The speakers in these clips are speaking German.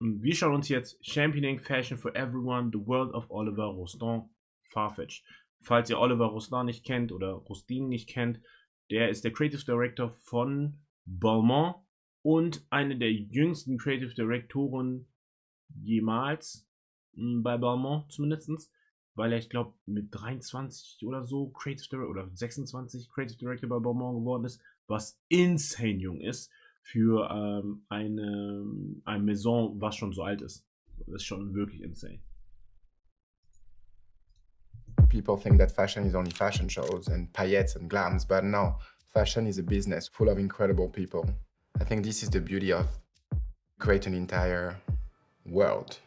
Wir schauen uns jetzt Championing Fashion for Everyone, The World of Oliver Rostand, Farfetch. Falls ihr Oliver Rostand nicht kennt oder Rostin nicht kennt, der ist der Creative Director von Balmain und eine der jüngsten Creative Directoren jemals, bei Balmain zumindest, weil er, ich glaube, mit 23 oder so Creative Director oder 26 Creative Director bei Balmain geworden ist, was insane jung ist für eine Maison, was schon so alt ist. Das ist schon wirklich insane. People think that fashion is only fashion shows and paillettes and glams, but no, fashion is a business full of incredible people. I think this is the beauty of creating an entire world.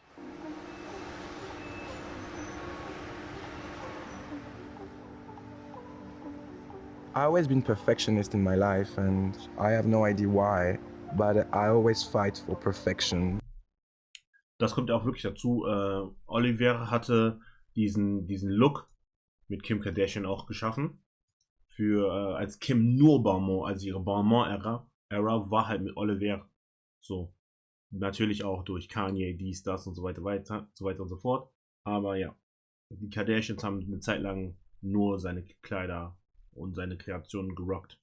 I've always been perfectionist in my life and I have no idea why, but I always fight for perfection. Das kommt ja auch wirklich dazu. Oliver hatte diesen Look mit Kim Kardashian auch geschaffen. Als Kim nur Balmain, also ihre Balmain-Ära war halt mit Oliver so. Natürlich auch durch Kanye, dies, das und so weiter und so fort. Aber ja, die Kardashians haben eine Zeit lang nur seine Kleider und seine Kreationen gerockt.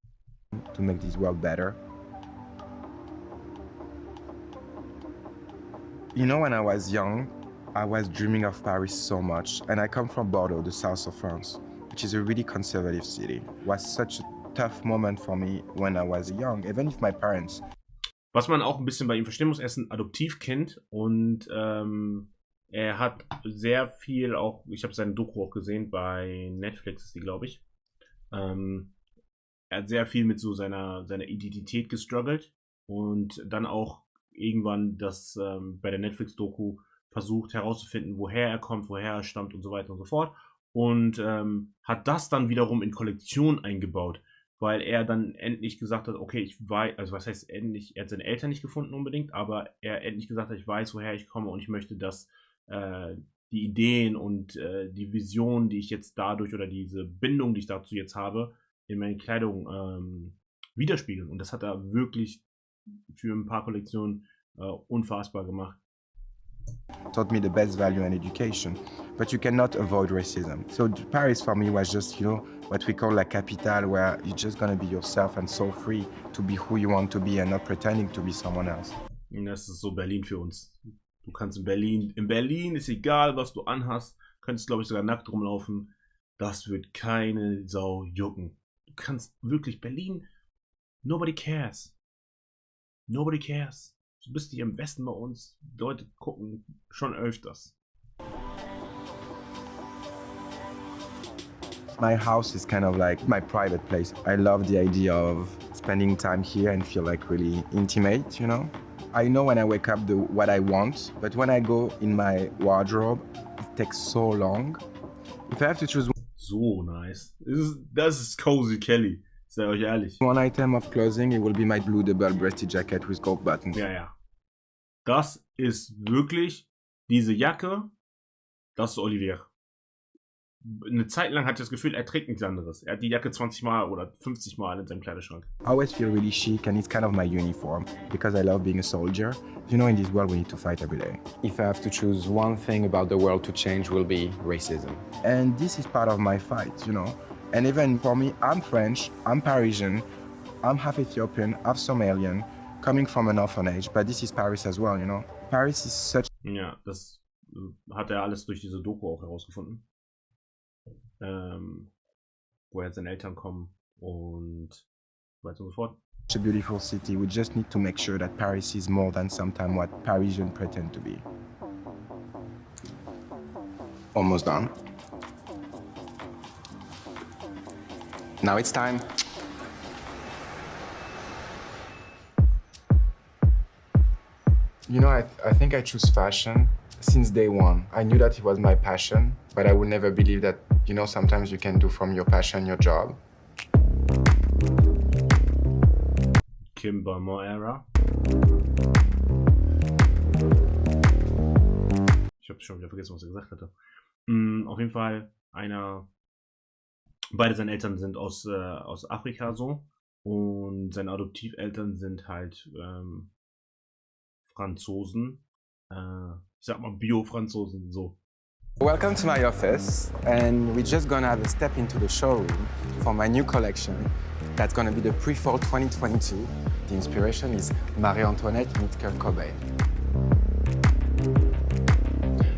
To make this world better. You know, when I was young, I was dreaming of Paris so much, and I come from Bordeaux, the south of France, which is a really conservative city. It was such a tough moment for me when I was young, even if my parents. Was man auch ein bisschen bei ihm verstehen muss, er ist ein Adoptivkind und er hat sehr viel auch, ich habe seine Doku auch gesehen, bei Netflix ist die, glaube ich. Er hat sehr viel mit so seiner Identität gestruggelt und dann auch irgendwann bei der Netflix-Doku versucht herauszufinden, woher er kommt, woher er stammt und so weiter und so fort. Und hat das dann wiederum in Kollektion eingebaut, weil er dann endlich gesagt hat, okay, ich weiß, also was heißt endlich, er hat seine Eltern nicht gefunden unbedingt, aber er endlich gesagt hat, ich weiß, woher ich komme und ich möchte, dass die Ideen und die Vision, die ich jetzt dadurch oder diese Bindung, die ich dazu jetzt habe, in meine Kleidung widerspiegeln. Und das hat er wirklich für ein paar Kollektionen unfassbar gemacht. Taught me the best value in education, but you cannot avoid racism. So Paris for me was just, you know, what we call la capitale, where you're just gonna be yourself and so free to be who you want to be and not pretending to be someone else. Und das ist so Berlin für uns. Du kannst in Berlin ist egal, was du anhast, könntest, glaube ich, sogar nackt rumlaufen. Das wird keine Sau jucken. Du kannst wirklich Berlin, nobody cares. Nobody cares. Du bist hier im Westen bei uns. Leute gucken schon öfters. My house is kind of like my private place. I love the idea of spending time here and feel like really intimate, you know? I know when I wake up what I want, but when I go in my wardrobe, it takes so long. If I have to choose so nice. Das ist Cozy Kelly. Sei euch ehrlich. one item of clothing, it will be my blue double-breasted jacket with gold buttons. Ja. Das ist wirklich diese Jacke, das ist Oliver. Eine Zeit lang hatte ich das Gefühl, er trägt nichts anderes. Er hat die Jacke 20 Mal oder 50 Mal in seinem Kleiderschrank. I always feel really chic and it's kind of my uniform because I love being a soldier. You know, in this world we need to fight every day. If I have to choose one thing about the world to change, will be racism. And this is part of my fight, you know. And even for me, I'm French, I'm Parisian, I'm half Ethiopian, half Somalian, coming from an orphanage, but this is Paris as well, you know. Paris is such... Ja, das hat er alles durch diese Doku auch herausgefunden. Woher seine Eltern kommen und so weiter und so fort. a beautiful city. We just need to make sure that Paris is more than sometimes what Parisians pretend to be. Almost done. Now it's time. You know, I think I choose fashion since day one. I knew that it was my passion, but I would never believe that, you know, sometimes you can do from your passion your job. Kim Balmain-Ära. Ich habe schon wieder vergessen, was er gesagt hatte. Auf jeden Fall beide seine Eltern sind aus Afrika so und seine Adoptiveltern sind halt Franzosen ich sag mal Bio-Franzosen, so. Welcome to my office, and we're just gonna have a step into the showroom for my new collection. That's gonna be the Pre-Fall 2022. The inspiration is Marie Antoinette meets Kurt Cobain.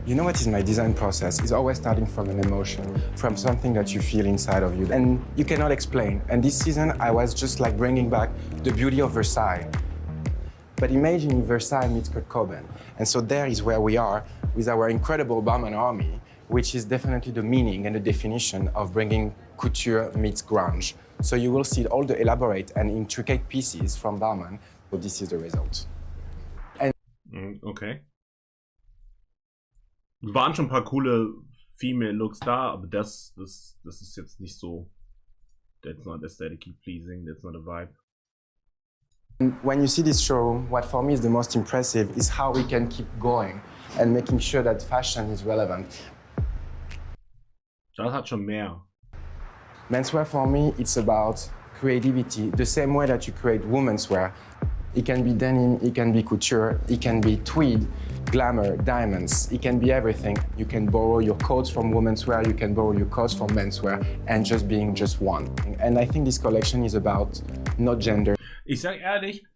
You know what is my design process? It's always starting from an emotion, from something that you feel inside of you, and you cannot explain. And this season, I was just like bringing back the beauty of Versailles. But imagine Versailles meets Kurt Cobain. And so there is where we are with our incredible Barman army, which is definitely the meaning and the definition of bringing couture meets grunge. So you will see all the elaborate and intricate pieces from Barman. So this is the result. Okay. Waren schon ein paar coole Female Looks da, aber das ist jetzt nicht so. That's not aesthetically pleasing, that's not a vibe. When you see this showroom, what for me is the most impressive is how we can keep going and making sure that fashion is relevant. Das hat schon mehr. Menswear for me, it's about creativity, the same way that you create women's wear. It can be denim, it can be couture, it can be tweed, glamour, diamonds, it can be everything. You can borrow your coats from women's wear, you can borrow your coats from menswear, and just being just one. And I think this collection is about not gender. Ich sag ehrlich,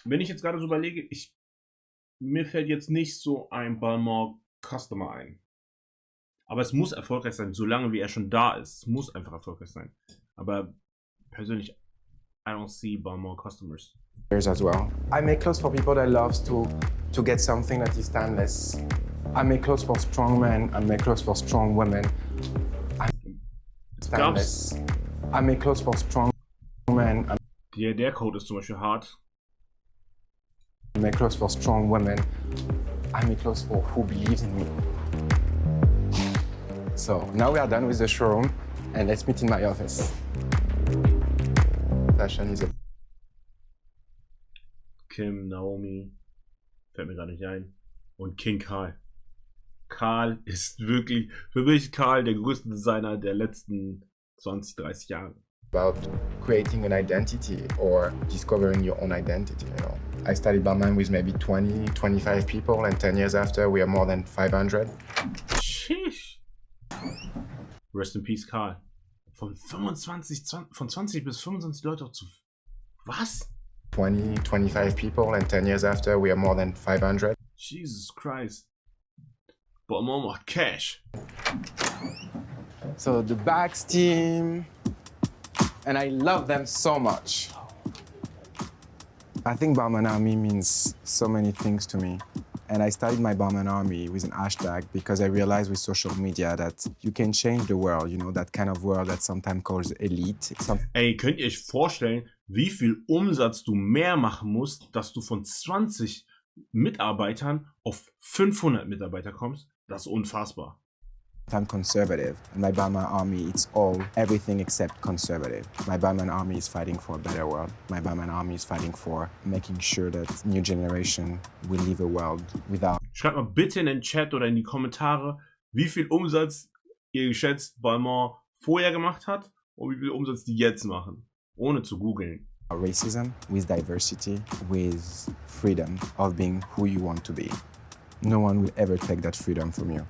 wenn ich jetzt gerade so überlege, mir fällt jetzt nicht so ein Balmain Customer ein. Aber es muss erfolgreich sein, solange wie er schon da ist. Es muss einfach erfolgreich sein. Aber persönlich, I don't see Balmain customers. As well. I make clothes for people that loves to get something that is timeless. I make clothes for strong men. I make clothes for strong women. Timeless. I make clothes for strong men. Der Code ist zum Beispiel hart. I make clothes for strong women. I make clothes for who believes in me. So now we are done with the showroom, and let's meet in my office. Fashion is a Kim, Naomi, fällt mir gar nicht ein. Und King Karl. Karl ist wirklich, für mich Karl, der größte Designer der letzten 20, 30 Jahre. About creating an identity or discovering your own identity, you know. I started Balmain with maybe 20, 25 people, and 10 years after, we are more than 500. Sheesh. Rest in peace, Karl. Von 20 bis 25 Leute auch zu... Was? 20, 25 people, and 10 years after, we are more than 500. Jesus Christ. Balmain macht Cash. So the bags team, and I love them so much. I think Barman Army means so many things to me. And I started my Barman Army with an hashtag because I realized with social media that you can change the world, you know, that kind of world that sometimes calls elite. Ey, könnt ihr euch vorstellen, wie viel Umsatz du mehr machen musst, dass du von 20 Mitarbeitern auf 500 Mitarbeiter kommst? Das ist unfassbar. I'm conservative. And my Barman Army, it's all, everything except conservative. My Barman Army is fighting for a better world. My Barman Army is fighting for making sure that new generation will live a world without... Schreibt mal bitte in den Chat oder in die Kommentare, wie viel Umsatz ihr geschätzt Balmain vorher gemacht hat und wie viel Umsatz die jetzt machen, ohne zu googeln. Racism, with diversity, with freedom of being who you want to be. No one will ever take that freedom from you.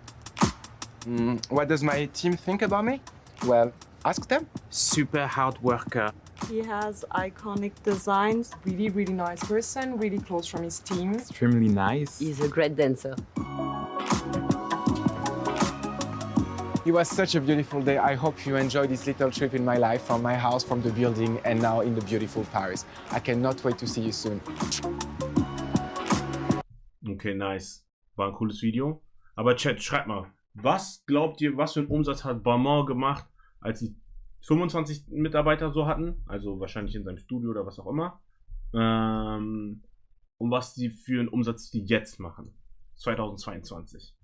What does my team think about me? Well, ask them. Super hard worker. He has iconic designs. Really, really nice person, really close from his team. Extremely nice. He's a great dancer. It was such a beautiful day. I hope you enjoyed this little trip in my life from my house, from the building, and now in the beautiful Paris. I cannot wait to see you soon. Okay, nice. War ein cooles Video. Aber Chat, schreibt mal, was glaubt ihr, was für einen Umsatz hat Balmain gemacht, als sie 25 Mitarbeiter so hatten? Also wahrscheinlich in seinem Studio oder was auch immer. Und was die für einen Umsatz die jetzt machen. 2022.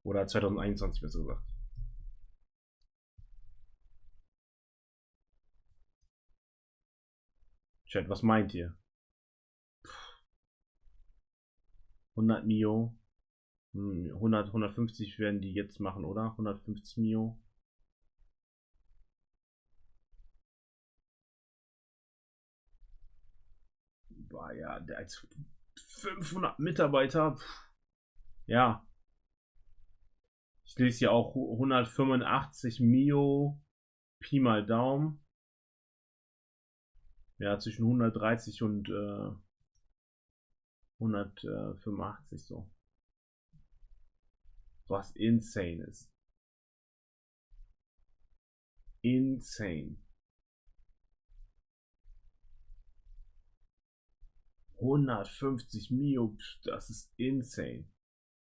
Oder 2021 besser gesagt. Chat, was meint ihr? 100 Mio. 100, 150 werden die jetzt machen, oder? 150 Mio. Boah, ja, der als 500 Mitarbeiter. Ja. Ich lese hier auch 185 Mio Pi mal Daumen. Ja, zwischen 130 und 185 so. Was insane ist. Insane. 150 Mio, das ist insane.